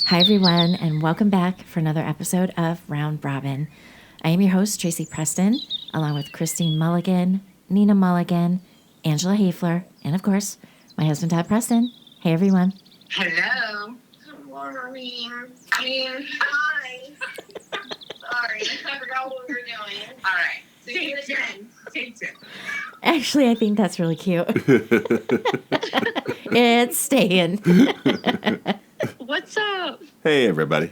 Hi, everyone, and welcome back for another episode of Round Robin. I am your host, Tracy Preston, along with Christine Mulligan, Nina Mulligan, Angela Hafler, and, of course, my husband, Todd Preston. Hey, everyone. Hello. Good morning. Hi. Sorry, I forgot what we were doing. All right. So take 10. Take 10. Actually, I think that's really cute. It's staying. What's up? Hey, everybody.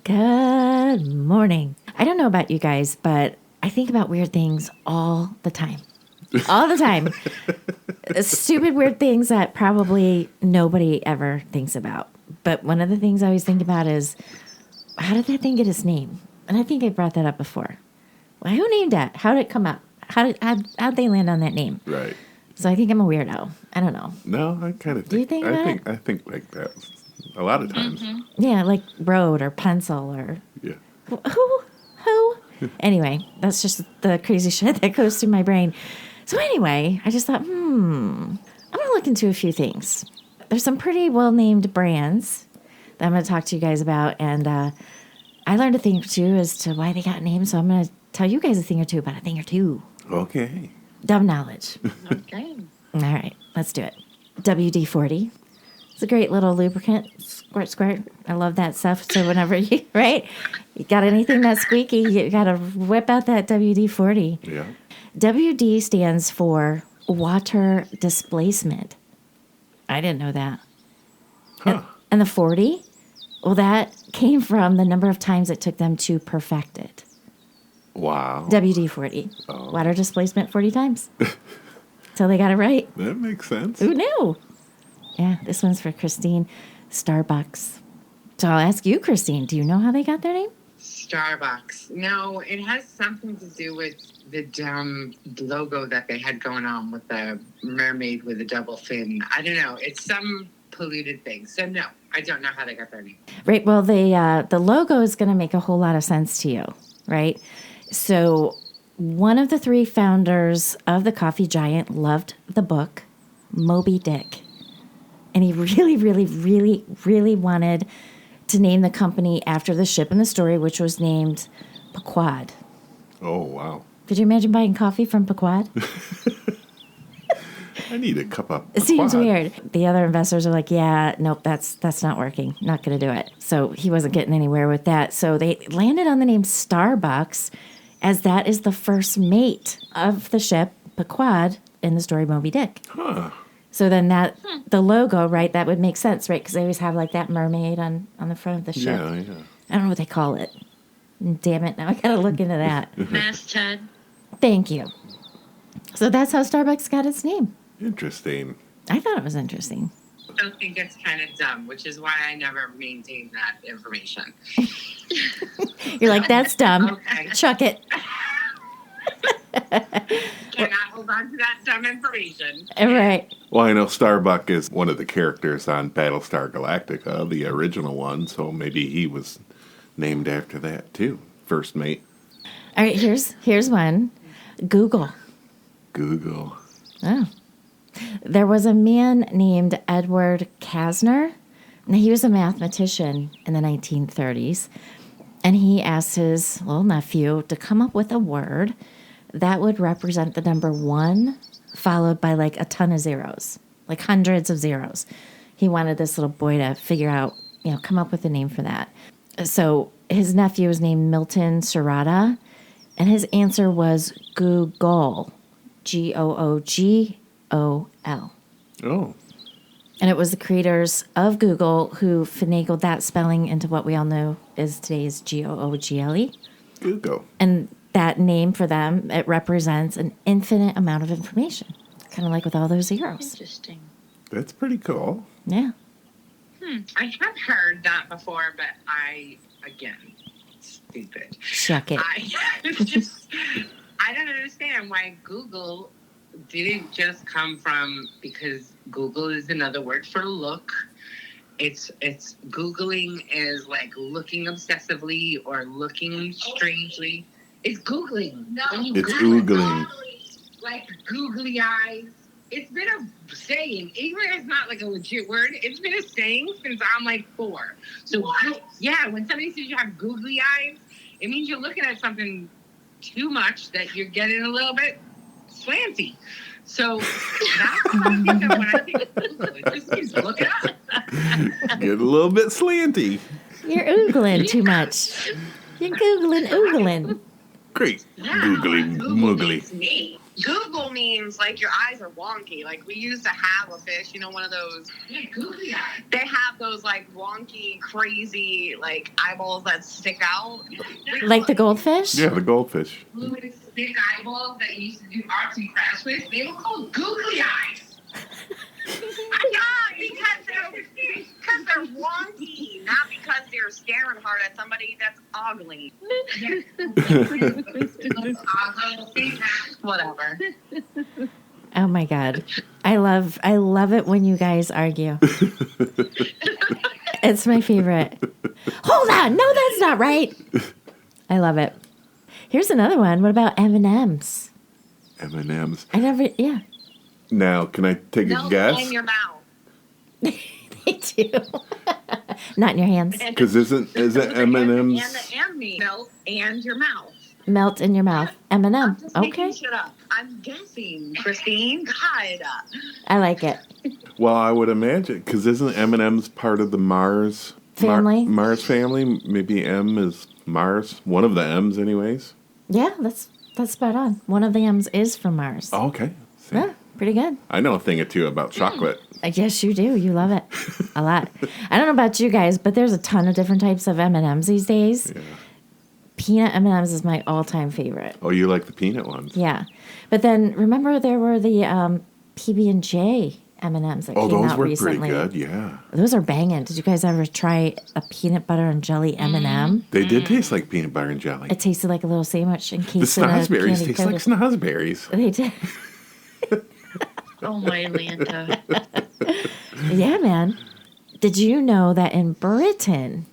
Good morning. I don't know about you guys, but I think about weird things all the time. All the time. Stupid, weird things that probably nobody ever thinks about. But one of the things I always think about is, how did that thing get its name? And I think I brought that up before. Well, who named that? How did it come up? How'd they land on that name? Right. So I think I'm a weirdo. I don't know. No, I kind of think. Do you think that? I think like that a lot of times. Mm-hmm. Yeah, like road or pencil or Yeah. who? Anyway, that's just the crazy shit that goes through my brain. So anyway, I just thought, I'm going to look into a few things. There's some pretty well-named brands that I'm going to talk to you guys about. And I learned a thing or two as to why they got named. So I'm going to tell you guys a thing or two about a thing or two. Okay. Dumb knowledge. Okay. All right, let's do it. WD-40. It's a great little lubricant. Squirt, squirt. I love that stuff. So whenever you, right? You got anything that's squeaky, you got to whip out that WD-40. Yeah. WD stands for water displacement. I didn't know that. Huh. And the 40? Well, that came from the number of times it took them to perfect it. Wow. WD-40. Oh. Water displacement 40 times. Till they got it right. That makes sense. Who knew? Yeah, this one's for Christine. Starbucks. So I'll ask you, Christine, do you know how they got their name? Starbucks. No, it has something to do with the dumb logo that they had going on with the mermaid with a double fin. I don't know. It's some polluted thing. So no, I don't know how they got their name. Right. Well, the logo is going to make a whole lot of sense to you, right? So one of the three founders of the coffee giant loved the book Moby Dick. And he really, really, really, really wanted to name the company after the ship in the story, which was named Pequod. Oh, wow. Could you imagine buying coffee from Pequod? I need a cup of It seems quad. weird. The other investors are like, yeah, nope, that's not working. Not going to do it. So he wasn't getting anywhere with that. So they landed on the name Starbucks, as that is the first mate of the ship, Pequod, in the story Moby Dick. Huh. So then the logo, right, that would make sense, right? Because they always have like that mermaid on the front of the ship. Yeah, yeah. I don't know what they call it. Damn it, now I got to look into that. Masthead. Thank you. So that's how Starbucks got its name. Interesting. I thought it was interesting. I don't think it's kind of dumb, which is why I never maintained that information. You're like, that's dumb. Okay. Chuck it. Cannot hold on to that dumb information. Right. Well, I know Starbuck is one of the characters on Battlestar Galactica, the original one, so maybe he was named after that too. First mate. All right, here's one. Google. Google. Oh. There was a man named Edward Kasner. Now, he was a mathematician in the 1930s, and he asked his little nephew to come up with a word that would represent the number 1 followed by like a ton of zeros, like hundreds of zeros. He wanted this little boy to figure out, come up with a name for that. So his nephew was named Milton Serrata, and his answer was Google, Googol. Oh. And it was the creators of Google who finagled that spelling into what we all know is today's Google. Google. And that name for them, it represents an infinite amount of information. Kind of like with all those zeros. Interesting. That's pretty cool. Yeah. I have heard that before, but again, stupid. Shuck it. I don't understand why Google didn't just come from, because Google is another word for look. It's Googling is like looking obsessively or looking strangely. It's Googling. No, It's Googling. Like googly eyes. It's been a saying. Ignorant is not like a legit word. It's been a saying since I'm like 4. So yeah, when somebody says you have googly eyes, it means you're looking at something too much that you're getting a little bit slanty. So that's what I think of when I think of Google. It just means look it up. Get a little bit slanty. You're oogling too much. You're googling, oogling. Great. Yeah, Googly Google moogly. makes me. Google means like your eyes are wonky. Like we used to have a fish, one of those. Yeah, googly eyes. They have those like wonky, crazy like eyeballs that stick out. Like the goldfish? Yeah, the goldfish. Fluid thick eyeballs that you used to do arts and crafts with, they were called googly eyes. Yeah, because they're wonky, not because they're staring hard at somebody that's ugly. Whatever. Oh my God. I love it when you guys argue. It's my favorite. Hold on. No, that's not right. I love it. Here's another one. What about M&M's? M&M's. Yeah. Now, can I take a Melt guess? in your mouth. They do. Not in your hands. Because isn't M&M's? And the M melt and your mouth. Melt in your mouth. M&M. I'm just making Okay. shit up. I'm guessing, Christine. God. I like it. Well, I would imagine, because isn't M&M's part of the Mars Family? Mars family? Maybe M is Mars. One of the M's, anyways. Yeah, that's spot on. One of the M's is from Mars. Oh, okay. See, Yeah, pretty good. I know a thing or two about chocolate. Yes, you do. You love it a lot. I don't know about you guys, but there's a ton of different types of M&Ms these days. Yeah. Peanut M&Ms is my all-time favorite. Oh, you like the peanut ones? Yeah, but then remember there were the PB&J M&Ms that Oh, came those out were recently. pretty good. Yeah. Those are banging. Did you guys ever try a peanut butter and jelly M&M? They did taste like peanut butter and jelly. It tasted like a little sandwich The encased in a snozberries candy taste coated. like snozberries. They did. Oh my Lanta. Yeah, man. Did you know that in Britain,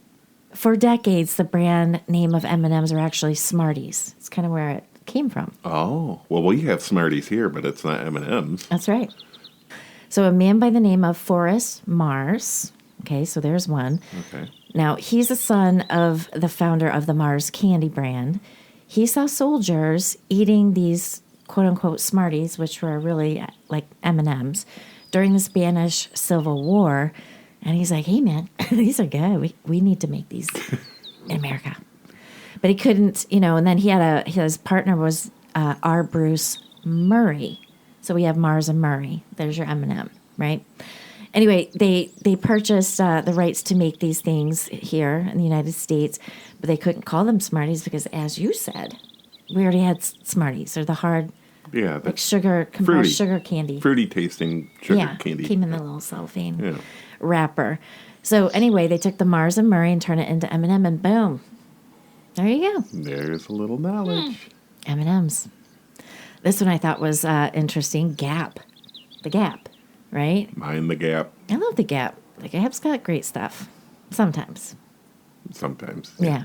for decades, the brand name of M&Ms are actually Smarties? It's kind of where it came from. Oh, well, we have Smarties here, but it's not M&M's. That's right. So a man by the name of Forrest Mars. Okay, so there's one. Okay. Now, he's the son of the founder of the Mars candy brand. He saw soldiers eating these quote-unquote Smarties, which were really like M&Ms, during the Spanish Civil War. And he's like, hey, man, these are good. We need to make these in America. But he couldn't, and then his partner was R. Bruce Murray. So we have Mars and Murray. There's your M&M, right? Anyway, they purchased the rights to make these things here in the United States, but they couldn't call them Smarties because, as you said, we already had Smarties. They're the hard, Yeah. like sugar, compressed fruity. sugar candy. Fruity tasting sugar candy. Came in the little cellophane Yeah. wrapper. So anyway, they took the Mars and Murray and turned it into M&M, and boom, there you go, There's a little knowledge. M&Ms. This one I thought was interesting. Gap, the Gap, right? Mind the gap I love the Gap. The Gap's got great stuff. Sometimes. sometimes. Yeah.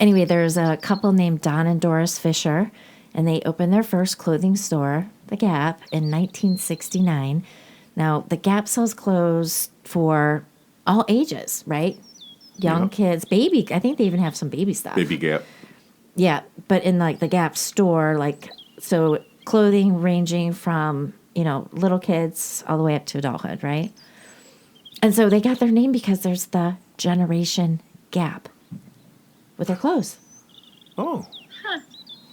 Anyway, there's a couple named Don and Doris Fisher, and they opened their first clothing store, The Gap, in 1969. Now, The Gap sells clothes for all ages, right? Young Yep. kids, baby. I think they even have some baby stuff. Baby gap. Yeah, but in like the Gap store, so clothing ranging from, little kids all the way up to adulthood, right? And so they got their name because there's the generation gap with their clothes. Oh.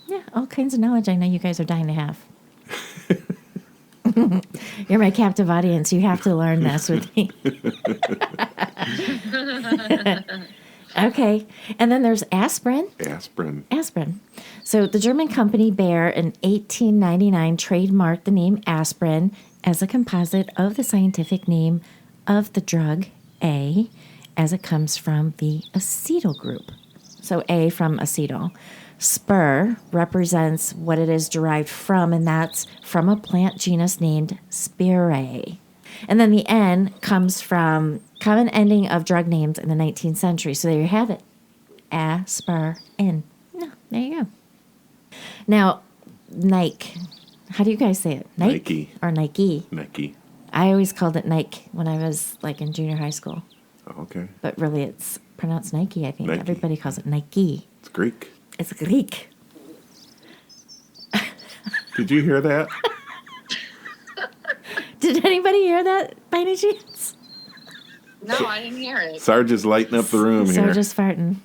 Yeah, all kinds of knowledge I know you guys are dying to have. You're my captive audience. You have to learn this with me. Okay. And then there's aspirin. Aspirin. So the German company Bayer in 1899 trademarked the name aspirin as a composite of the scientific name of the drug A, as it comes from the acetyl group. So A from acetyl. Spur represents what it is derived from, and that's from a plant genus named Spiraea. And then the N comes from common ending of drug names in the 19th century. So there you have it. Aspirin. No, there you go. Now, Nike. How do you guys say it? Nike. Or Nike? Nike. I always called it Nike when I was like in junior high school. Oh, okay. But really it's pronounced Nike, I think. Nike. Everybody calls it Nike. It's Greek. It's Greek. Did you hear that? Did anybody hear that by any chance? No, I didn't hear it. Sarge is lighting up the room So here. just farting.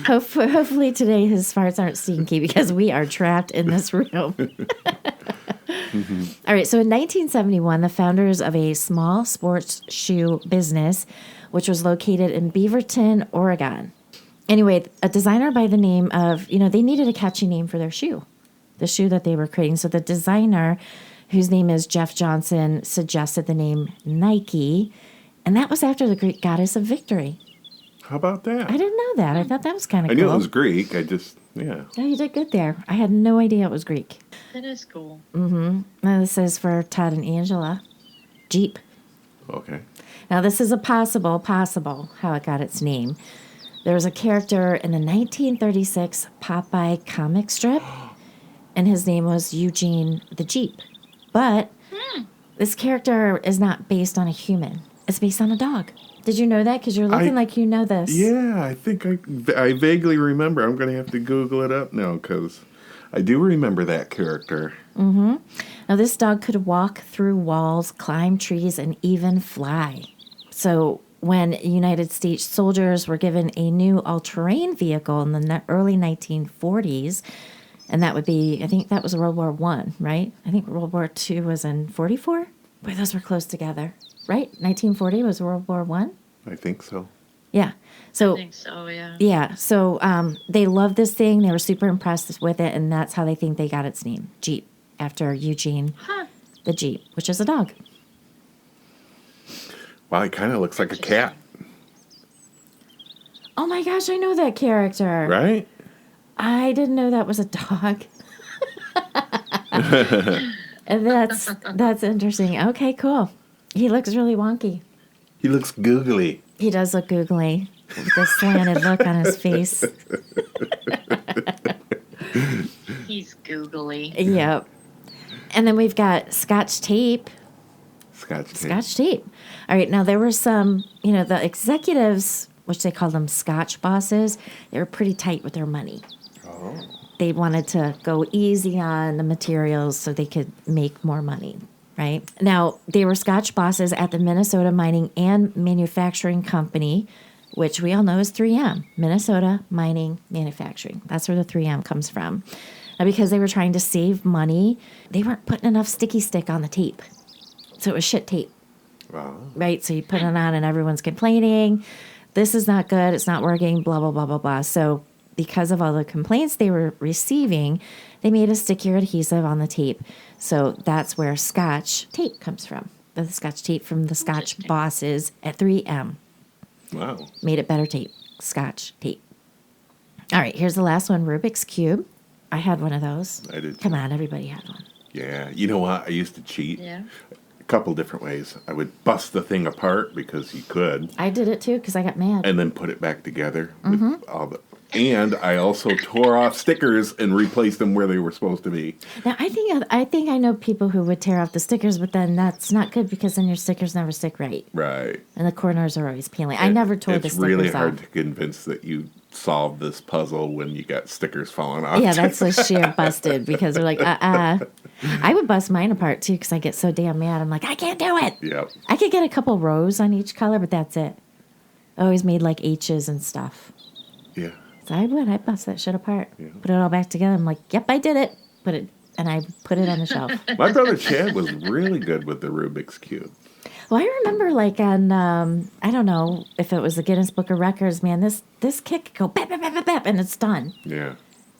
Hopefully today his farts aren't stinky because we are trapped in this room. All right, so in 1971, the founders of a small sports shoe business, which was located in Beaverton, Oregon. Anyway, a designer by the name of, they needed a catchy name for their shoe, the shoe that they were creating. So the designer, whose name is Jeff Johnson, suggested the name Nike, and that was after the Greek goddess of victory. How about that? I didn't know that. I thought that was kind of I cool. knew it was Greek. Yeah. Oh, you did good there. I had no idea it was Greek. That is cool. Now this is for Todd and Angela. Jeep. Okay. Now this is a possible how it got its name. There was a character in the 1936 Popeye comic strip, and his name was Eugene the Jeep. But this character is not based on a human. It's based on a dog. Did you know that? Because you're looking like you know this. Yeah, I think I vaguely remember. I'm going to have to Google it up now because I do remember that character. Now, this dog could walk through walls, climb trees, and even fly. So when United States soldiers were given a new all-terrain vehicle in the early 1940s, and that would be, I think that was World War I, right? I think World War II was in 44? Boy, those were close together, right? 1940 was World War I? I think so. Yeah. So I think so, yeah. yeah, so they loved this thing. They were super impressed with it, and that's how they think they got its name, Jeep, after Eugene the Jeep, which is a dog. Wow, he kind of looks like a cat, Oh my gosh, I know that character. right? I didn't know that was a dog. And that's interesting. Okay, cool. He looks really wonky. He looks googly. He does look googly with this slanted look on his face. He's googly. Yep. And then we've got Scotch tape. Scotch tape. Tape. All right, now there were some, the executives, which they call them Scotch bosses, they were pretty tight with their money. Oh. They wanted to go easy on the materials so they could make more money, right? Now, they were Scotch bosses at the Minnesota Mining and Manufacturing Company, which we all know is 3M, Minnesota Mining Manufacturing. That's where the 3M comes from. Now, because they were trying to save money, they weren't putting enough sticky stick on the tape. So it was shit tape, Wow. right? So you put it on and everyone's complaining. This is not good. It's not working, blah, blah, blah, blah, blah. So because of all the complaints they were receiving, they made a stickier adhesive on the tape. So that's where Scotch tape comes from. The Scotch tape from the Scotch bosses at 3M. Wow. Made it better tape. Scotch tape. All right, here's the last one, Rubik's Cube. I had one of those. I did. Come on, everybody had one. Yeah. You know what? I used to cheat. Yeah. A couple different ways. I would bust the thing apart because you could, I did it too because I got mad. and then put it back together with all the. And I also tore off stickers and replaced them where they were supposed to be. Now, I think I know people who would tear off the stickers, but then that's not good because then your stickers never stick right. Right. And the corners are always peeling. I never tore the It's stickers really off. hard to convince that you solved this puzzle when you got stickers falling off. Yeah, that's a sheer busted because they're like, I would bust mine apart too because I get so damn mad. I'm like, I can't do it. Yep. I could get a couple rows on each color, but that's it. I always made like H's and stuff. Yeah. So I bust that shit apart. Yeah. Put it all back together. I'm like, yep, I did it. And I put it on the shelf. My brother Chad was really good with the Rubik's Cube. Well, I remember like on, I don't know if it was the Guinness Book of Records, man, this kick could go bap, bap, bap, bap, bap, and it's done. Yeah.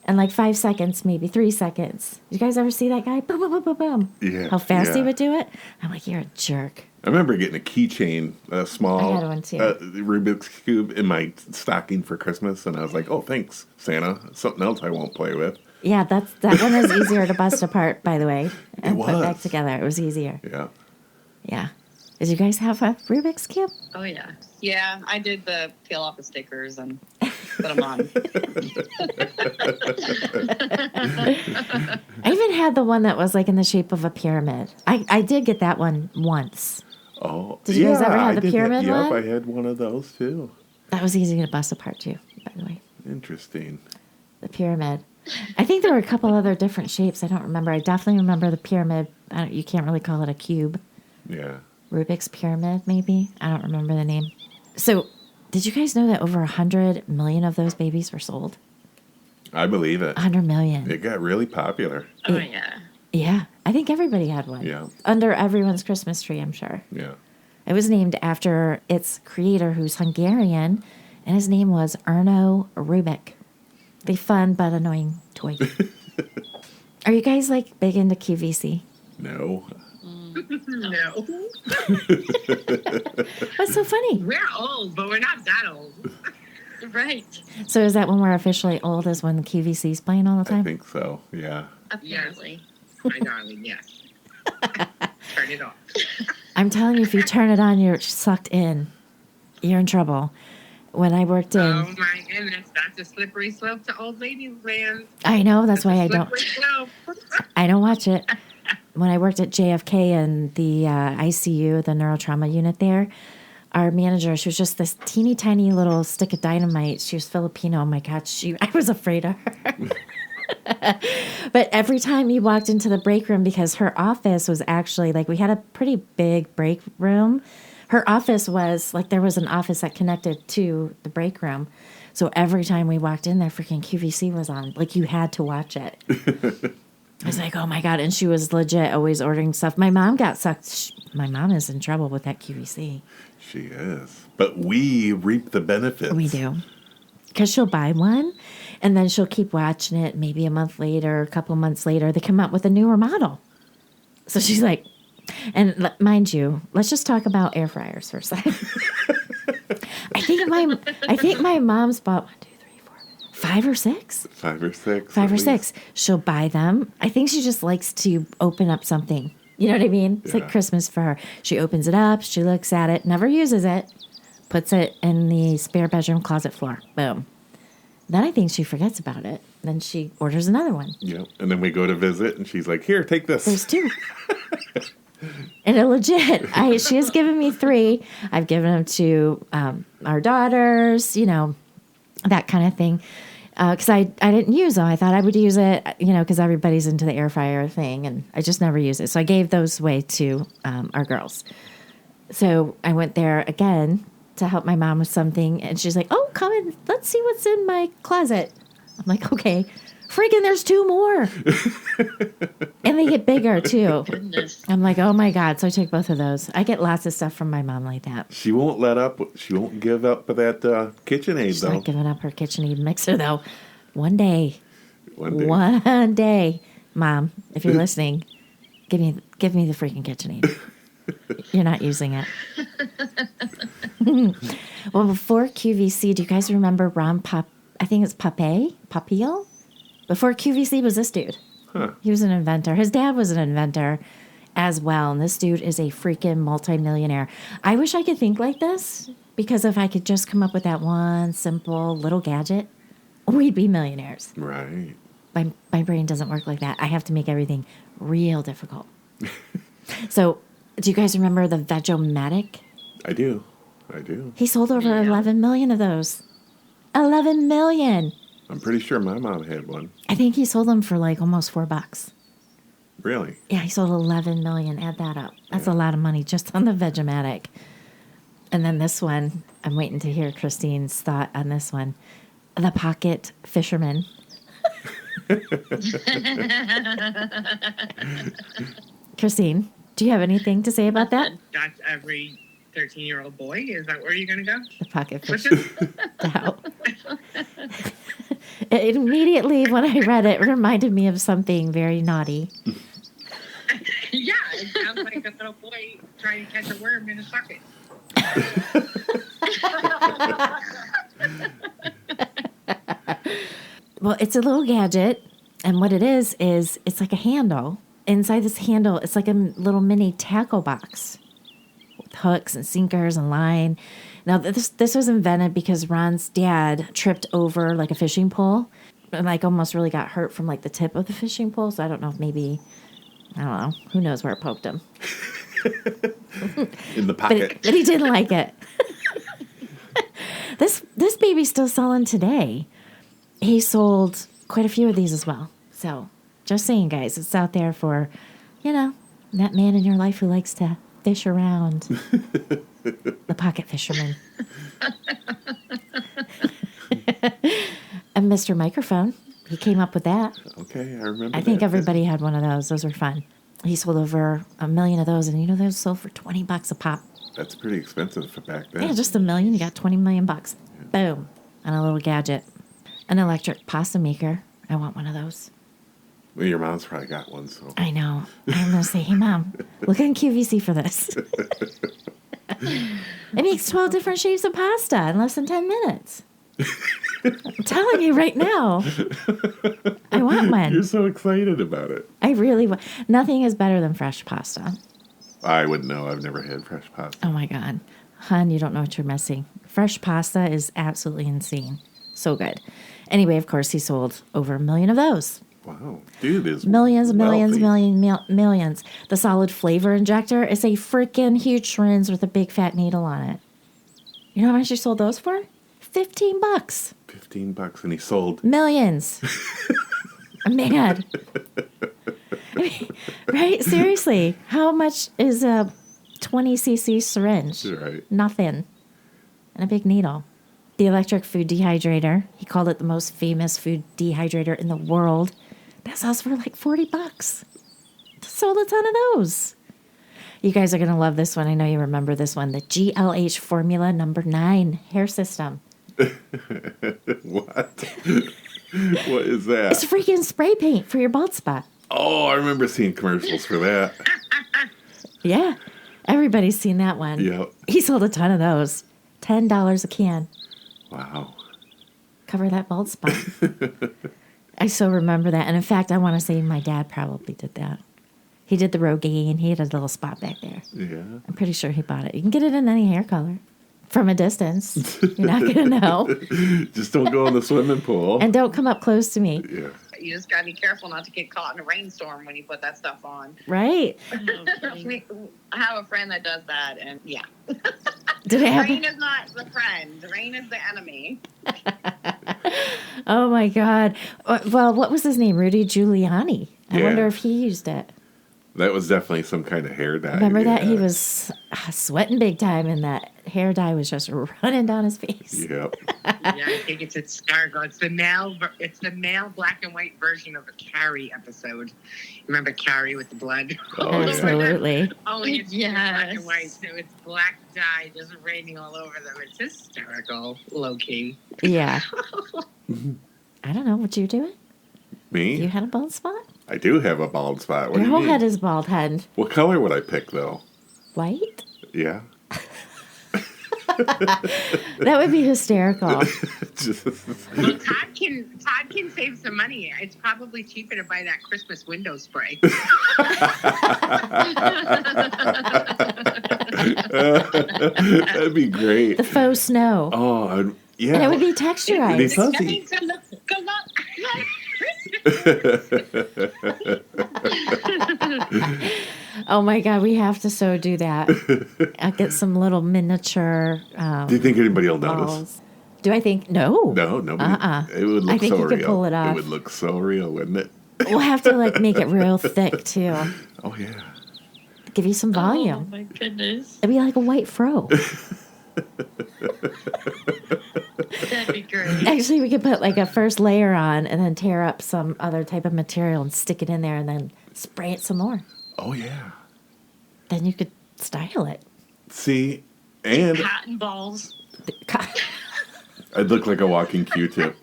In like 5 seconds, maybe 3 seconds. You guys ever see that guy? Boom, boom, boom, boom, boom. Yeah. How fast he yeah. would do it? I'm like, you're a jerk. I remember getting a keychain, a small I had one too. Rubik's Cube in my stocking for Christmas, and I was like, oh, thanks, Santa. Something else I won't play with. Yeah, that one is easier to bust apart, by the way, and It put was. back together. It was easier. Yeah. Yeah. Did you guys have a Rubik's Cube? Oh, yeah. Yeah, I did the peel off the stickers and Put them on. I even had the one that was like in the shape of a pyramid. I did get that one once. Oh, Did you guys ever have I the did pyramid Yep, one? I had one of those too. That was easy to bust apart too, by the way. Interesting. The pyramid. I think there were a couple other different shapes. I don't remember. I definitely remember the pyramid. You can't really call it a cube. Yeah. Rubik's pyramid, maybe. I don't remember the name. So, did you guys know that over 100 million of those babies were sold? I believe it. 100 million. It got really popular. Oh, yeah. Yeah, I think everybody had one. Yeah. Under everyone's Christmas tree, I'm sure. Yeah. It was named after its creator, who's Hungarian, and his name was Erno Rubik. The fun but annoying toy. Are you guys like big into QVC? No. No. What's so funny? We're old, but we're not that old. Right. So is that when we're officially old, is when the QVC's playing all the I time? think so. Yeah. Apparently. My darling, yes. Turn it off. I'm telling you, if you turn it on, you're sucked in. You're in trouble. When I worked in, Oh my goodness, that's a slippery slope to old ladies, man. I know that's why I don't. Slippery slope. I don't watch it. When I worked at JFK and the ICU, the neurotrauma unit there, our manager, she was just this teeny tiny little stick of dynamite. She was Filipino. Oh my God, I was afraid of her. But every time you walked into the break room, because her office was actually like, we had a pretty big break room. Her office was like, there was an office that connected to the break room. So every time we walked in there, freaking QVC was on. Like, you had to watch it. I was like, oh my God. And she was legit always ordering stuff. My mom got sucked. My mom is in trouble with that QVC. She is. But we reap the benefits. We do. Because she'll buy one and then she'll keep watching it. Maybe a month later, a couple months later, they come out with a newer model. So she's like, and mind you, let's just talk about air fryers for a second. I think my mom's bought 1, 2, 3, 4, 5 or 6. 5 or 6. 5 at or least. 6. She'll buy them. I think she just likes to open up something. You know what I mean? It's like Yeah. Christmas for her. She opens it up. She looks at it. Never uses it. Puts it in the spare bedroom closet floor. Boom. Then I think she forgets about it. Then she orders another one. Yep. And then we go to visit, and she's like, "Here, take this." There's 2. And legit, she has given me 3. I've given them to our daughters, that kind of thing. Because I didn't use them. I thought I would use it, because everybody's into the air fryer thing, and I just never use it. So I gave those away to our girls. So I went there again to help my mom with something, and she's like, "Oh, come in. Let's see what's in my closet." I'm like, "Okay." Freaking, there's 2 more. And they get bigger, too. Goodness. I'm like, oh, my God. So I took both of those. I get lots of stuff from my mom like that. She won't let up. She won't give up that KitchenAid, She's though. not giving up her KitchenAid mixer, though. One day, One day. Mom, if you're listening, give me the freaking KitchenAid. You're not using it. Well, before QVC, do you guys remember Ron I think it's Papillo? Before QVC was this dude. Huh. He was an inventor. His dad was an inventor as well. And this dude is a freaking multimillionaire. I wish I could think like this, because if I could just come up with that one simple little gadget, we'd be millionaires. Right. My brain doesn't work like that. I have to make everything real difficult. So, do you guys remember the Veg-O-Matic? I do. He sold over 11 million of those. 11 million. I'm pretty sure my mom had one. I think he sold them for like almost $4. Really? Yeah, he sold 11 million. Add that up. That's a lot of money just on the Veg-O-Matic. And then this one, I'm waiting to hear Christine's thought on this one. The Pocket Fisherman. Christine, do you have anything to say about that? That's every 13-year-old boy. Is that where you're going to go? The Pocket What's Fisherman. it? Doubt. It immediately, when I read it, reminded me of something very naughty. Yeah, it sounds like a little boy trying to catch a worm in his pocket. Well, it's a little gadget, and what it is it's like a handle. Inside this handle, it's like a little mini tackle box with hooks and sinkers and line. And Now, this was invented because Ron's dad tripped over like a fishing pole and like almost really got hurt from like the tip of the fishing pole. So I don't know if maybe, I don't know, who knows where it poked him. In the pocket. But he didn't like it. This baby's still selling today. He sold quite a few of these as well. So just saying, guys, it's out there for, that man in your life who likes to fish around. The pocket fisherman. And Mr. Microphone, he came up with that. Okay, I remember I think that. everybody had one of those. Those were fun. He sold over 1 million of those, and those sold for $20 a pop. That's pretty expensive for back then. Yeah, just 1 million. You got 20 million bucks. Boom. And a little gadget. An electric pasta maker. I want one of those. Well, your mom's probably got one, so. I know. I'm going to say, hey, Mom, look in QVC for this. It makes 12 different shapes of pasta in less than 10 minutes. I'm telling you right now. I want one. You're so excited about it. I really want. Nothing is better than fresh pasta. I wouldn't know. I've never had fresh pasta. Oh, my God. Hun, you don't know what you're missing. Fresh pasta is absolutely insane. So good. Anyway, of course, he sold over 1 million of those. Wow. Dude is Millions, wealthy. millions. The solid flavor injector is a freaking huge syringe with a big fat needle on it. You know how much he sold those for? $15. $15, and he sold Millions. Man. Right? Seriously. How much is a 20cc syringe? Right. Nothing. And a big needle. The electric food dehydrator. He called it the most famous food dehydrator in the world. That sells for like $40. Sold a ton of those. You guys are going to love this one. I know you remember this one. The GLH Formula number 9 hair system. What? What is that? It's freaking spray paint for your bald spot. Oh, I remember seeing commercials for that. Yeah. Everybody's seen that one. Yep. He sold a ton of those. $10 a can. Wow. Cover that bald spot. I so remember that. And in fact, I want to say my dad probably did that. He did the Rogaine. He had a little spot back there. Yeah. I'm pretty sure he bought it. You can get it in any hair color. From a distance. You're not going to know. Just don't go in the swimming pool. And don't come up close to me. Yeah. You just gotta be careful not to get caught in a rainstorm when you put that stuff on. Right. I have a friend that does that, and yeah. Did it happen? Rain is not the friend. Rain is the enemy. Oh, my God. Well, what was his name? Rudy Giuliani. I Yeah. wonder if he used it. That was definitely some kind of hair dye. Remember that? Yeah. He was sweating big time, and that hair dye was just running down his face. Yep. Yeah, I think it's Escargot. It's the male black and white version of a Carrie episode. Remember Carrie with the blood? Oh, yeah. Absolutely. Only it's black and Yes. white, so it's black dye just raining all over them. It's hysterical, low key. Yeah. I don't know. What you doing? Me? You had a bald spot? I do have a bald spot. What Your do you whole mean? head is bald head. What color would I pick, though? White? Yeah. That would be hysterical. Just, Well, Todd can save some money. It's probably cheaper to buy that Christmas window spray. that'd be great. The faux snow. Oh, yeah. And it would be It'd be texturized. fuzzy. Oh my God, we have to so do that. I'll get some little miniature Do you think anybody will notice? balls. Do I think? No. No, nobody. It would look I think so you could real. pull it off. It would look so real, wouldn't it? We'll have to like make it real thick too. Oh, yeah. Give you some Oh volume. my goodness. It'd be like a white fro. That'd be great. Actually, we could put like a first layer on and then tear up some other type of material and stick it in there and then spray it some more. Oh, yeah. Then you could style it. See, and Cotton balls. I'd look like a walking Q-tip.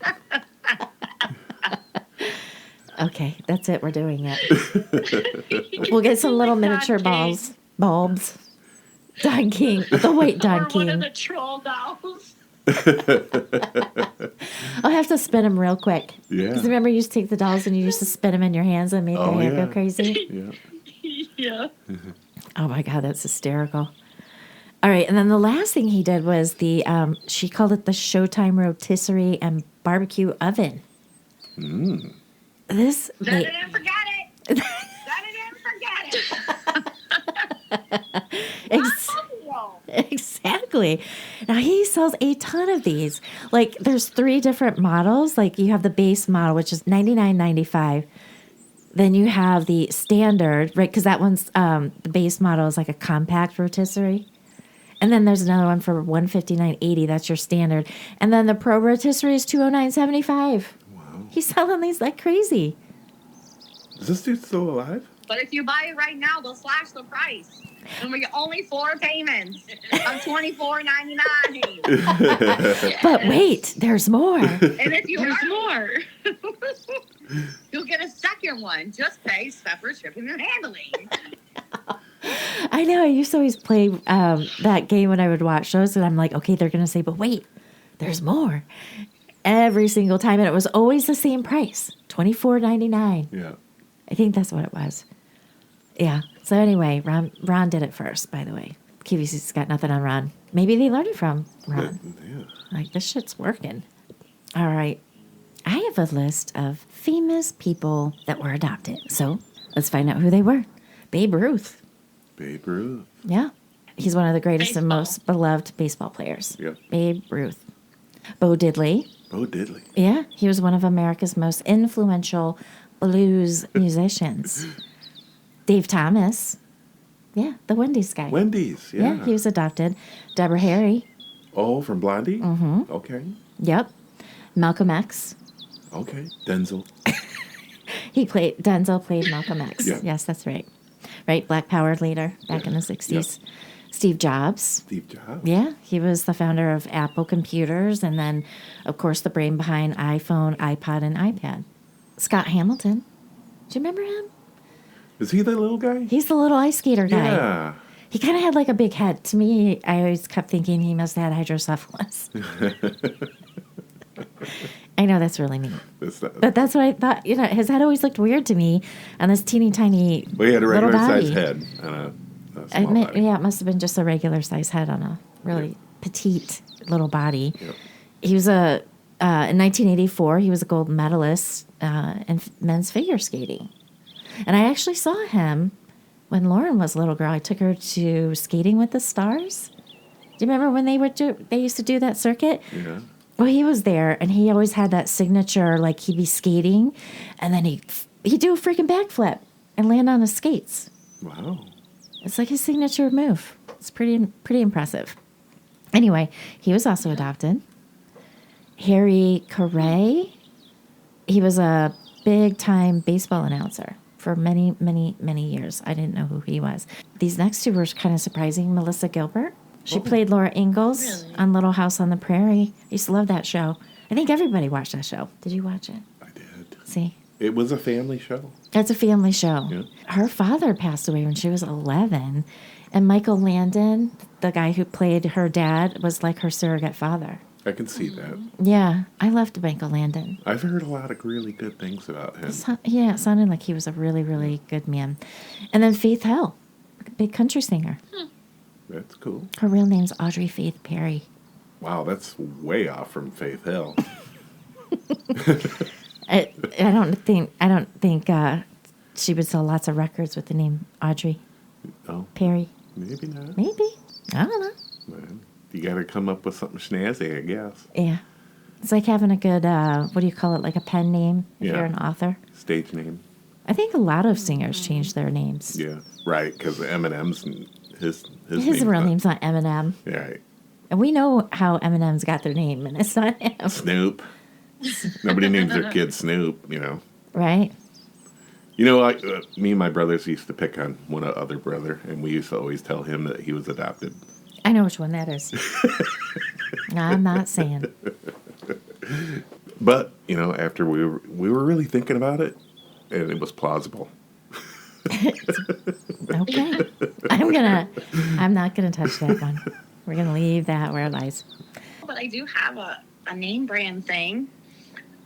Okay, that's it. We're doing it. We'll get some little miniature balls, bulbs. Don King, the white Don Or one of King. the troll dolls. I'll have to spin them real quick. Yeah. Because remember, you used to take the dolls and you used to spin them in your hands and make Oh, their hair yeah. go crazy? Yeah. Yeah. Oh my God, that's hysterical. All right, and then the last thing he did was she called it the Showtime Rotisserie and Barbecue Oven. This Set it and forget it. Set it and forget it. Wow. Exactly. Now he sells a ton of these. Like there's 3 different models. Like you have the base model, which is $99.95. Then you have the standard, right? Because that one's the base model is like a compact rotisserie. And then there's another one for $159.80. That's your standard. And then the pro rotisserie is $209.75. Wow. He's selling these like crazy. Is this dude still alive? But if you buy it right now, they'll slash the price. And we get only 4 payments of $24.99. But wait, there's more. And if you There's hurry, more. you'll get a second one. Just pay separate shipping and handling. I know. I used to always play that game when I would watch shows, and I'm like, okay, they're going to say, but wait, there's more. Every single time, and it was always the same price, $24.99. Yeah. I think that's what it was. Yeah. So anyway, Ron did it first, by the way. QVC's got nothing on Ron. Maybe they learned it from Ron. Yeah. Like, this shit's working. All right. I have a list of famous people that were adopted. So let's find out who they were. Babe Ruth. Babe Ruth. Yeah. He's one of the greatest and Baseball. most beloved baseball players. Yep. Babe Ruth. Bo Diddley. Bo Diddley. Yeah. He was one of America's most influential blues musicians. Dave Thomas. Yeah. The Wendy's guy. Wendy's. Yeah. Yeah. He was adopted. Deborah Harry. Oh, from Blondie? Mm-hmm. Okay. Yep. Malcolm X. Okay. Denzel. Denzel played Malcolm X. Yeah. Yes, that's right. Right, Black Power leader back in the 60s. Steve Jobs. Steve Jobs. Yeah, he was the founder of Apple computers and then, of course, the brain behind iPhone, iPod, and iPad. Scott Hamilton. Do you remember him? Is he the little guy? He's the little ice skater guy. Yeah. He kind of had like a big head. To me, I always kept thinking he must have had hydrocephalus. I know that's really neat. But that's what I thought. You know, his head always looked weird to me on this teeny tiny Well, he had a little regular body. sized head and a small body. Yeah, it must have been just a regular size head on a really petite little body. Yep. He was in 1984, he was a gold medalist in men's figure skating. And I actually saw him when Lauren was a little girl. I took her to Skating with the Stars. Do you remember when they used to do that circuit? Yeah. Well, he was there, and he always had that signature, like he'd be skating, and then he'd do a freaking backflip and land on his skates. Wow. It's like his signature move. It's pretty impressive. Anyway, he was also adopted. Harry Carey, he was a big-time baseball announcer for many, many, many years. I didn't know who he was. These next two were kind of surprising. Melissa Gilbert. She played Laura Ingalls Really? on Little House on the Prairie. I used to love that show. I think everybody watched that show. Did you watch it? I did. See? It was a family show. It's a family show. Yeah. Her father passed away when she was 11. And Michael Landon, the guy who played her dad, was like her surrogate father. I can see that. Yeah, I loved Michael Landon. I've heard a lot of really good things about him. Yeah, it sounded like he was a really, really good man. And then Faith Hill, big country singer. That's cool. Her real name's Audrey Faith Perry. Wow, that's way off from Faith Hill. I don't think she would sell lots of records with the name Audrey Oh, Perry. maybe not. Maybe. I don't know. Man, you got to come up with something snazzy, I guess. Yeah. It's like having a good, what do you call it, like a pen name if Yeah. you're an author. Stage name. I think a lot of singers change their names. Yeah, right. Because Eminem's his His real name's not Eminem. Yeah, right. And we know how Eminem's got their name, and it's not him. Snoop. Nobody names their kid Snoop. You know. Right? You know, me and my brothers used to pick on one other brother, and we used to always tell him that he was adopted. I know which one that is. I'm not saying. But you know, after we were really thinking about it, and it was plausible. Okay. I'm not gonna touch that one. We're gonna leave that where it lies. But I do have a name brand thing.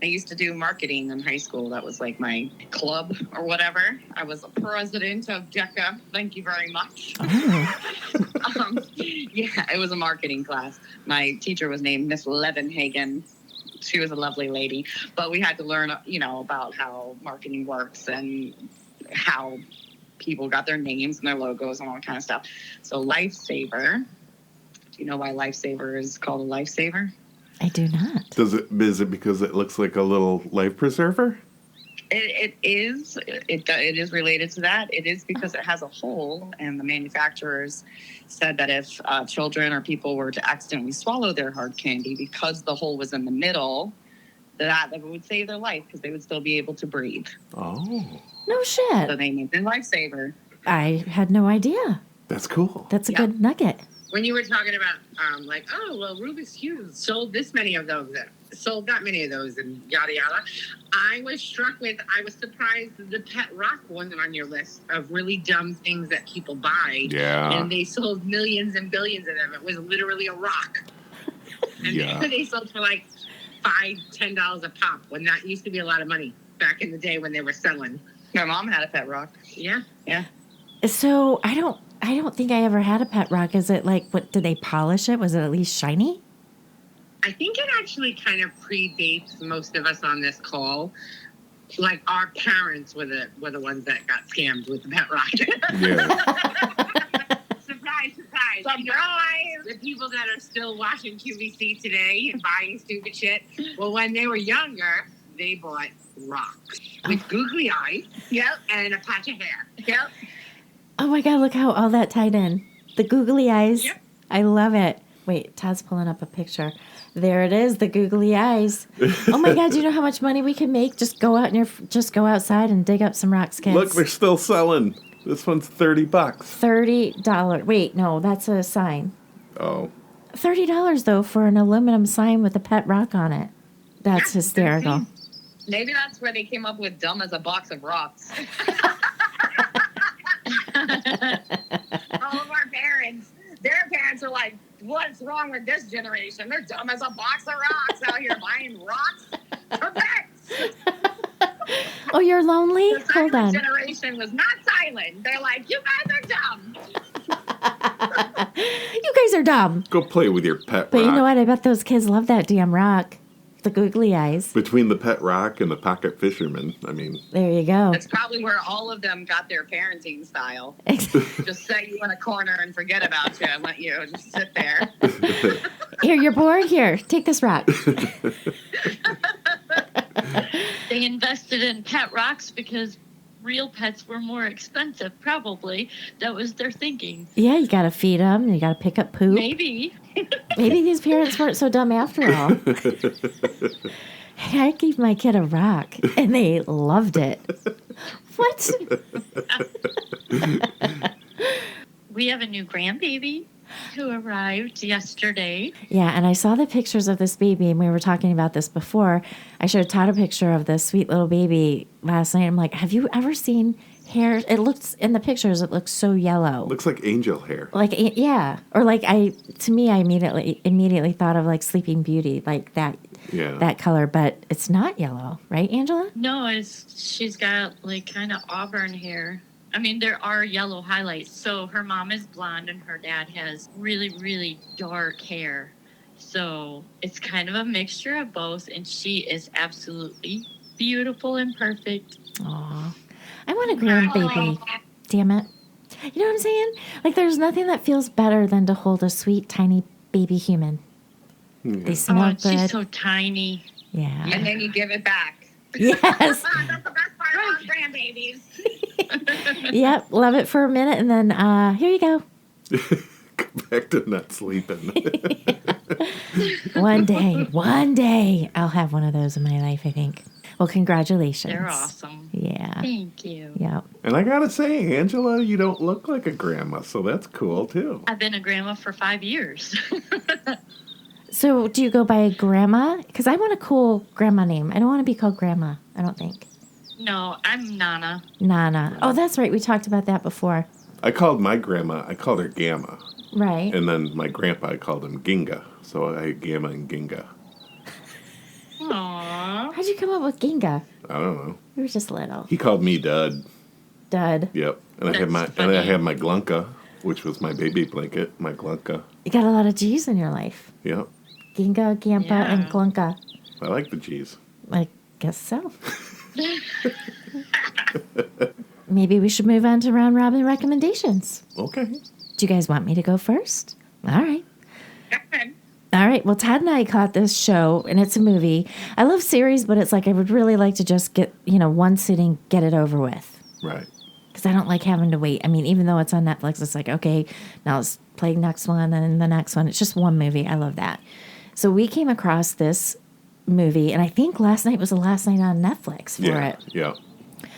I used to do marketing in high school. That was like my club or whatever. I was a president of DECA. Thank you very much. Oh. Yeah, it was a marketing class. My teacher was named Miss Levenhagen. She was a lovely lady, but we had to learn, about how marketing works and how people got their names and their logos and all that kind of stuff. So Lifesaver. Do you know why Lifesaver is called a lifesaver? I do not. Is it because it looks like a little life preserver? It is. It is related to that. It is because it has a hole, and the manufacturers said that if children or people were to accidentally swallow their hard candy because the hole was in the middle, that would save their life because they would still be able to breathe. Oh. No So shit. they named it Lifesaver. I had no idea. That's cool. That's a Yeah. good nugget. When you were talking about, Rubik's Cube sold this many of those, sold that many of those, and yada yada, I was surprised that the pet rock wasn't on your list of really dumb things that people buy. Yeah. And they sold millions and billions of them. It was literally a rock. And Yeah. they sold for like $5-10 a pop, when that used to be a lot of money back in the day when they were selling. My mom had a pet rock. Yeah. So I don't think I ever had a pet rock. Is it like, what, did they polish it? Was it at least shiny? I think it actually kind of predates most of us on this call. Like, our parents were the ones that got scammed with the pet rock. Yeah. Surprise, surprise. Surprise! The people that are still watching QVC today and buying stupid shit, well, when they were younger, they bought rocks with googly eyes. Yep. And a patch of hair. Yep. Oh my God, look how all that tied in. The googly eyes. Yep. I love it. Wait, Todd's pulling up a picture. There it is, the googly eyes. Oh my God, do you know how much money we can make? Just go outside and dig up some rocks, kids. Look, they're still selling. This one's $30. $30. Wait, no, that's a sign. Oh. $30 though for an aluminum sign with a pet rock on it. That's hysterical. Maybe that's where they came up with dumb as a box of rocks. All of our parents, their parents are like, what's wrong with this generation? They're dumb as a box of rocks out here buying rocks for pets. Oh, you're lonely? The Hold silent on. generation was not silent. They're like, you guys are dumb. You guys are dumb. Go play with your pet But rock. you know what? I bet those kids love that damn rock. The googly eyes. Between the pet rock and the pocket fisherman, I mean, There you go. That's probably where all of them got their parenting style. Just set you in a corner and forget about you and let you just sit there. Here, you're bored? Here, take this rock. They invested in pet rocks because real pets were more expensive, probably. That was their thinking. Yeah, you got to feed them. You got to pick up poop. Maybe. Maybe these parents weren't so dumb after all. Hey, I gave my kid a rock, and they loved it. What? We have a new grandbaby who arrived yesterday. Yeah, and I saw the pictures of this baby, and we were talking about this before. I showed Todd a picture of this sweet little baby last night. I'm like, have you ever seen hair? It looks, in the pictures, it looks so yellow. looks like angel hair. Like, yeah. Or like, I immediately thought of like Sleeping Beauty, like that color, but it's not yellow, right, Angela? No, she's got like kind of auburn hair. I mean, there are yellow highlights. So her mom is blonde and her dad has really, really dark hair. So it's kind of a mixture of both. And she is absolutely beautiful and perfect. Aw. I want a grandbaby. Damn it. You know what I'm saying? Like, there's nothing that feels better than to hold a sweet, tiny baby human. They smell and good. she's so tiny. Yeah. And then you give it back. Yes. That's the best part about grandbabies. Yep. Love it for a minute, and then here you go. Go back to not sleeping. One day, I'll have one of those in my life, I think. Well, congratulations. They're awesome. Yeah. Thank you. Yep. And I gotta say, Angela, you don't look like a grandma, so that's cool too. I've been a grandma for 5 years. So, do you go by grandma? Because I want a cool grandma name. I don't want to be called grandma, I don't think. No, I'm Nana. Nana. Oh, that's right. We talked about that before. I called my grandma, I called her Gamma. Right. And then my grandpa, I called him Ginga. So I had Gamma and Ginga. Aww. How'd you come up with Ginga? I don't know. You were just little. He called me Dud. Dud. Yep. And I That's had my funny. Glunka. which was my baby blanket, my Glunka. You got a lot of G's in your life. Yep. Ginga, Gampa, and Yeah. Glunka. I like the G's. I guess so. Maybe we should move on to round robin recommendations. Okay. Do you guys want me to go first? All right. All right. Well, Todd and I caught this show, and it's a movie. I love series, but it's like I would really like to just get, one sitting, get it over with. Right. Because I don't like having to wait. I mean, even though it's on Netflix, it's like, okay, now let's play next one and the next one. It's just one movie. I love that. So we came across this movie, and I think last night was the last night on Netflix for it. Yeah.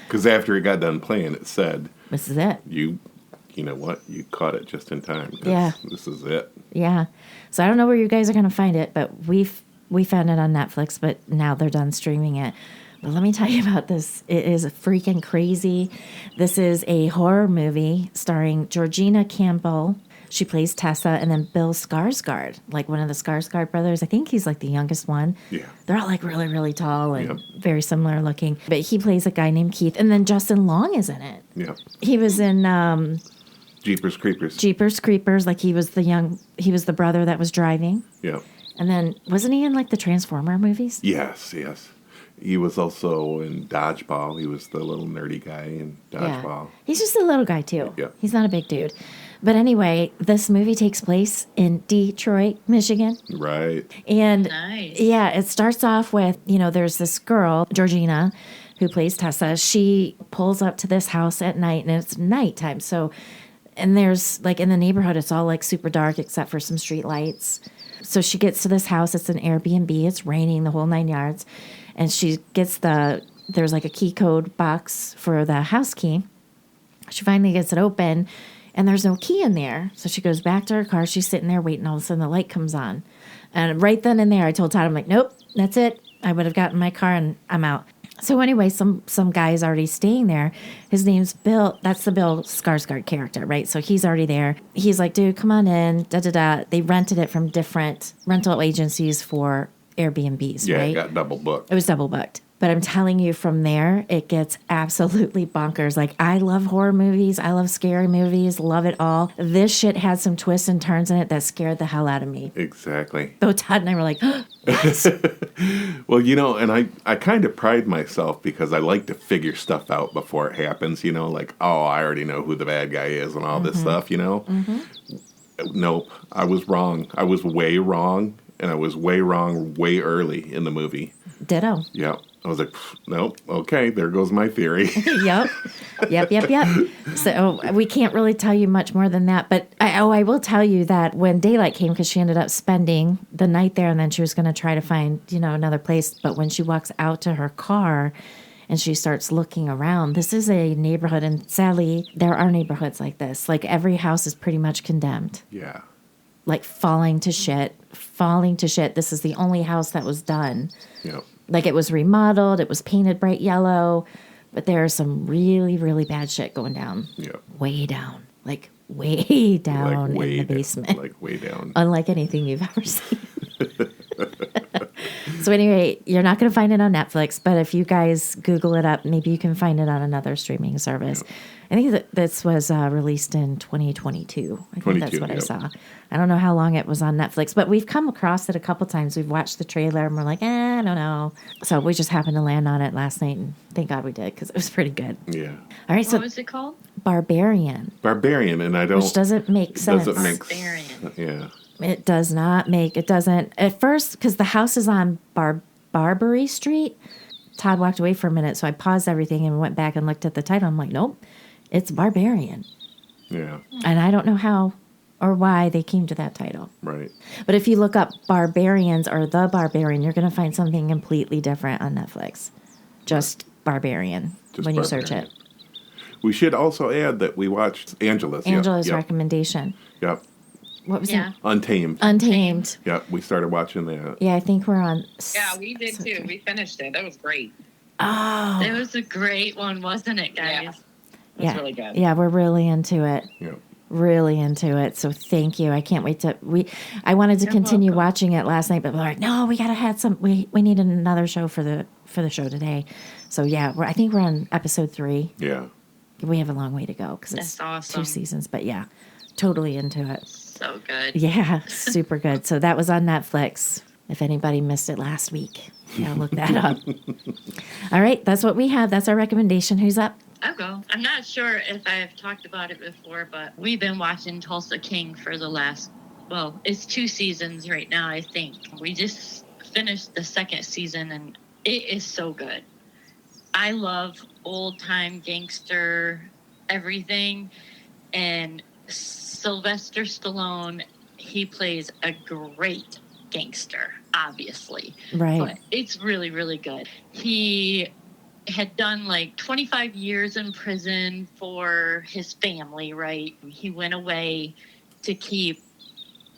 Because after it got done playing, it said, This is it. you know what? You caught it just in time. 'Cause Yeah. This is it. Yeah. So I don't know where you guys are going to find it, but we found it on Netflix, but now they're done streaming it. But let me tell you about this. It is freaking crazy. This is a horror movie starring Georgina Campbell. She plays Tessa, and then Bill Skarsgård, like one of the Skarsgård brothers. I think he's like the youngest one. Yeah. They're all like really, really tall and Yep. very similar looking. But he plays a guy named Keith, and then Justin Long is in it. Yeah. He was in Jeepers Creepers. Jeepers Creepers, like he was the brother that was driving. Yeah. And then wasn't he in like the Transformer movies? Yes. He was also in Dodgeball. He was the little nerdy guy in Dodgeball. He's just a little guy too. Yeah. He's not a big dude. But anyway, this movie takes place in Detroit, Michigan. Right. And Nice. yeah, it starts off with, there's this girl, Georgina, who plays Tessa. She pulls up to this house at night, and it's nighttime. So, and there's like in the neighborhood, it's all like super dark except for some street lights. So she gets to this house. It's an Airbnb. It's raining the whole 9 yards. And she gets there's like a key code box for the house key. She finally gets it open, and there's no key in there. So she goes back to her car. She's sitting there waiting. All of a sudden, the light comes on. And right then and there, I told Todd, I'm like, nope, that's it. I would have gotten my car, and I'm out. So anyway, some guy is already staying there. His name's Bill. That's the Bill Skarsgård character, right? So he's already there. He's like, dude, come on in. Da-da-da. They rented it from different rental agencies for Airbnbs, Yeah, right? it got double booked. It was double booked. But I'm telling you, from there, it gets absolutely bonkers. Like, I love horror movies. I love scary movies. Love it all. This shit had some twists and turns in it that scared the hell out of me. Exactly. Though Todd and I were like, Well, and I kind of pride myself because I like to figure stuff out before it happens, like, oh, I already know who the bad guy is and all this stuff, Nope, I was wrong. I was way wrong, and I was way wrong way early in the movie. ditto. Yeah. I was like, nope, okay, there goes my theory. Yep. So we can't really tell you much more than that. But I will tell you that when daylight came, because she ended up spending the night there, and then she was going to try to find, another place. But when she walks out to her car and she starts looking around, this is a neighborhood. And sadly, there are neighborhoods like this. Like every house is pretty much condemned. Yeah. Like falling to shit. This is the only house that was done. Yep. Like it was remodeled, it was painted bright yellow, but there's some really, really bad shit going down. Yep. Way down. Like way down way in the basement. Like way down. Unlike anything you've ever seen. So anyway, you're not going to find it on Netflix, but if you guys Google it up, maybe you can find it on another streaming service. Yep. I think that this was released in 2022. I think that's 22, what I yep. saw. I don't know how long it was on Netflix, but we've come across it a couple times. We've watched the trailer and we're like, I don't know. So we just happened to land on it last night, and thank God we did because it was pretty good. Yeah. All right, so What was it called? Barbarian, Barbarian, and I don't. which doesn't make sense. Doesn't make Barbarian. Yeah. It does not make, it doesn't, at first, because the house is on Barbary Street. Todd walked away for a minute, so I paused everything and went back and looked at the title. I'm like, nope, it's Barbarian. Yeah. And I don't know how or why they came to that title. Right. But if you look up Barbarians or The Barbarian, you're going to find something completely different on Netflix. Just Barbarian Just when you search Barbarian. it. We should also add that we watched Angela's. Angela's Yep. recommendation. Yep. What was Yeah. it? Untamed. Untamed. Yep. We started watching that. Yeah, I think we're on. Yeah, we did too. We finished it. That was great. Oh. It was a great one, wasn't it, guys? Yeah. It was Yeah. really good. Yeah, we're really into it. Yep. Really into it. So thank you. I can't wait to I wanted to You're continue welcome. watching it last night, but we're like, no, we gotta have some we needed another show for the show today. So yeah, I think we're on episode 3. Yeah. We have a long way to go because it's That's awesome. 2 seasons, but yeah. totally into it. So good. Yeah, super good. So that was on Netflix. If anybody missed it last week, yeah, look that up. All right, that's what we have. That's our recommendation. Who's up? I'll go. I'm not sure if I've talked about it before, but we've been watching Tulsa King for the last, well, it's 2 seasons right now, I think. We just finished the 2nd season, and it is so good. I love old-time gangster everything, and Sylvester Stallone, he plays a great gangster, obviously. Right. But it's really, really good. He had done like 25 years in prison for his family, right? He went away to keep,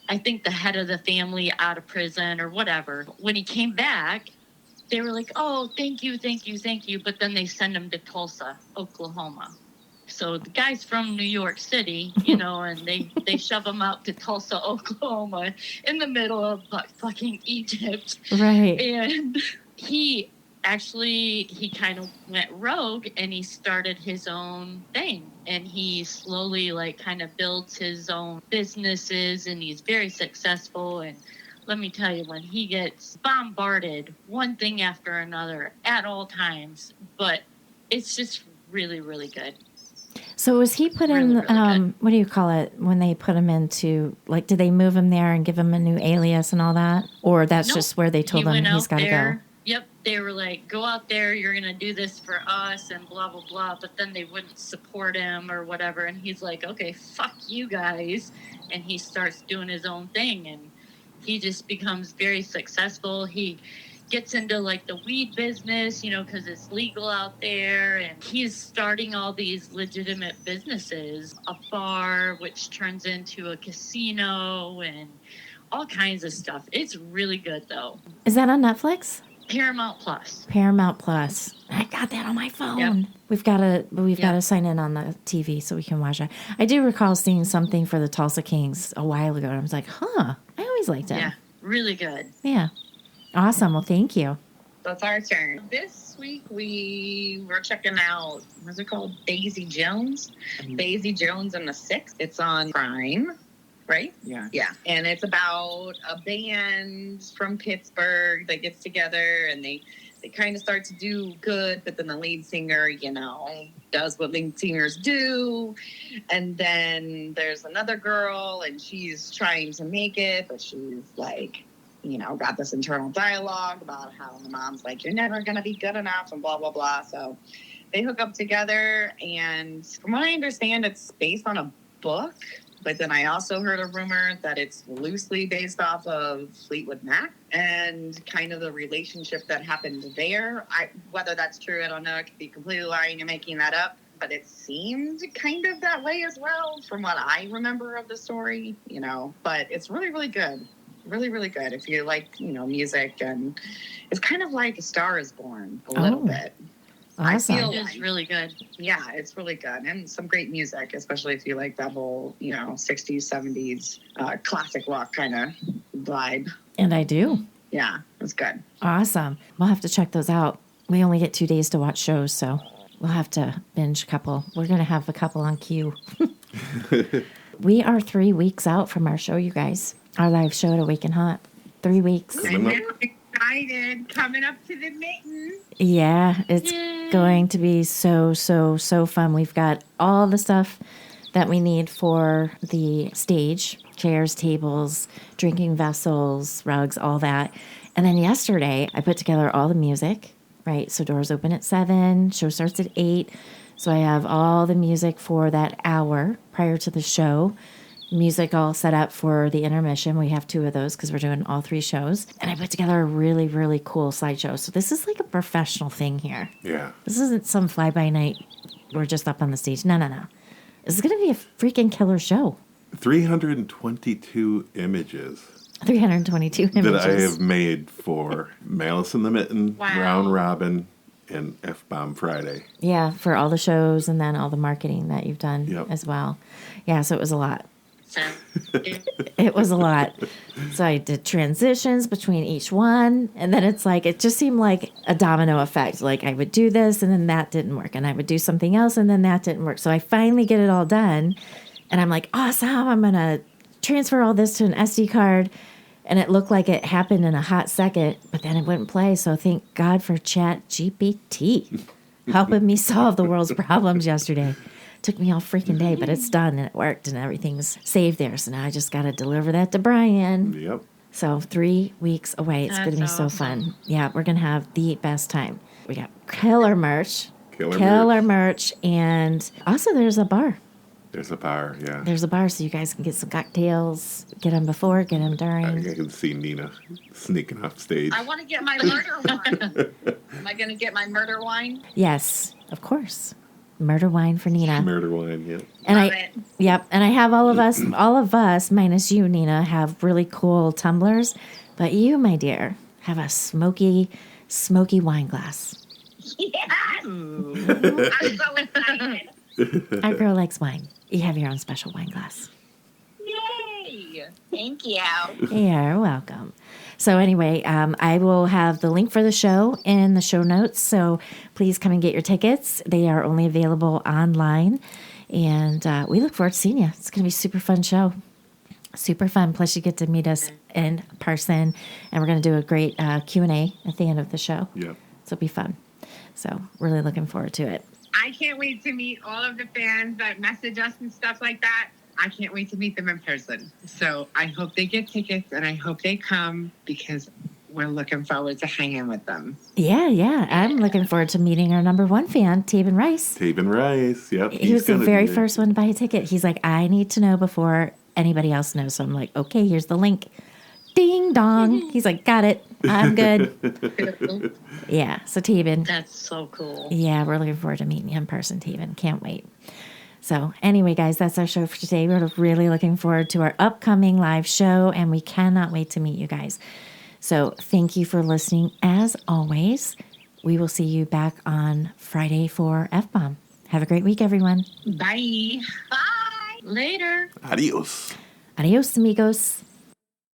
I think, the head of the family out of prison or whatever. When he came back, they were like, oh, thank you, thank you, thank you. But then they send him to Tulsa, Oklahoma. So the guy's from New York City, you know, and they shove him out to Tulsa, Oklahoma, in the middle of fucking Egypt. Right. And he kind of went rogue, and he started his own thing. And he slowly, like, kind of builds his own businesses, and he's very successful. And let me tell you, when he gets bombarded, one thing after another at all times, but it's just really, really good. So was he put in, Really, really good. what do you call it, when they put him into, like, did they move him there and give him a new alias and all that? Or that's Nope. just where they told He him went he's out got to go? there. Yep, they were like, go out there, you're going to do this for us and blah, blah, blah. But then they wouldn't support him or whatever. And he's like, okay, fuck you guys. And he starts doing his own thing. And he just becomes very successful. He gets into like the weed business, you know, because it's legal out there. And he's starting all these legitimate businesses, a bar, which turns into a casino and all kinds of stuff. It's really good, though. Is that on Netflix? Paramount Plus. Paramount Plus. I got that on my phone. Yep. We've got to sign in on the TV so we can watch it. I do recall seeing something for the Tulsa Kings a while ago, and I was like, huh, I always liked it. Yeah, really good. Yeah. Awesome. Well, thank you. So it's our turn. This week we were checking out, what's it called? Daisy Jones. Daisy Jones and the Six. It's on Prime, right? Yeah. Yeah. And it's about a band from Pittsburgh that gets together and they kind of start to do good, but then the lead singer, you know, does what lead singers do. And then there's another girl and she's trying to make it, but she's like, you know, got this internal dialogue about how the mom's like, you're never going to be good enough and blah, blah, blah. So they hook up together. And from what I understand, it's based on a book. But then I also heard a rumor that it's loosely based off of Fleetwood Mac and kind of the relationship that happened there. Whether that's true, I don't know. I could be completely lying and making that up. But it seemed kind of that way as well from what I remember of the story, you know. But it's really, really good. Really, really good. If you like, you know, music, and it's kind of like A Star Is Born a little bit. Awesome. I feel It is really good. Yeah, it's really good. And some great music, especially if you like that whole, you know, 60s, 70s classic rock kind of vibe. And I do. Yeah, it's good. Awesome. We'll have to check those out. We only get 2 days to watch shows, so we'll have to binge a couple. We're going to have a couple on queue. We are 3 weeks out from our show, you guys. Our live show at Awaken Hot. 3 weeks. I'm excited. Coming up to the mitten. Yeah, it's going to be so fun. We've got all the stuff that we need for the stage. Chairs, tables, drinking vessels, rugs, all that. And then yesterday, I put together all the music, right? So doors open at 7, show starts at 8. So I have all the music for that hour prior to the show. Music all set up for the intermission. We have 2 of those because we're doing all 3 shows. And I put together a really, really cool slideshow. So this is like a professional thing here. Yeah. This isn't some fly-by-night, we're just up on the stage. No. This is going to be a freaking killer show. 322 images 322 images. that I have made for Malice in the Mitten, Wow. Round Robin, and F-Bomb Friday. Yeah, for all the shows and then all the marketing that you've done Yep. as well. Yeah, so it was a lot. So, It was a lot. So I did transitions between each one. And then it's like, it just seemed like a domino effect. Like I would do this and then that didn't work. And I would do something else and then that didn't work. So I finally get it all done. And I'm like, awesome, I'm going to transfer all this to an SD card. And it looked like it happened in a hot second, but then it wouldn't play. So thank God for Chat GPT helping me solve the world's problems yesterday. Took me all freaking day, but it's done and it worked and everything's saved there. So now I just got to deliver that to Brian. Yep. So 3 weeks away. It's going to be That's so awesome. fun. Yeah, we're going to have the best time. We got killer merch. Killer merch. And also there's a bar. There's a bar, yeah. There's a bar so you guys can get some cocktails. Get them before, get them I during. can see Nina sneaking off stage. I want to get my murder wine. Am I going to get my murder wine? Yes, of course. Murder wine for Nina. Murder wine, yeah. And Love I, it. yep. And I have all of us minus you, Nina, have really cool tumblers. But you, my dear, have a smoky wine glass. Yes! I'm so excited. Our girl likes wine. You have your own special wine glass. Yay! Thank you. You're welcome. So anyway, I will have the link for the show in the show notes. So please come and get your tickets. They are only available online. And we look forward to seeing you. It's going to be a super fun show. Super fun. Plus you get to meet us in person. And we're going to do a great Q&A at the end of the show. Yep. So it'll be fun. So really looking forward to it. I can't wait to meet all of the fans that message us and stuff like that. I can't wait to meet them in person. So I hope they get tickets and I hope they come because we're looking forward to hanging with them. Yeah. I'm looking forward to meeting our number one fan, Taven Rice. Taven Rice, yep. He was the gonna very be there. first one to buy a ticket. He's like, I need to know before anybody else knows. So I'm like, okay, here's the link. Ding dong. He's like, got it. I'm good. Yeah. So Taven. That's so cool. Yeah, we're looking forward to meeting you in person, Taven. Can't wait. So anyway, guys, that's our show for today. We're really looking forward to our upcoming live show, and we cannot wait to meet you guys. So thank you for listening. As always, we will see you back on Friday for F-Bomb. Have a great week, everyone. Bye. Bye. Later. Adios. Adios, amigos.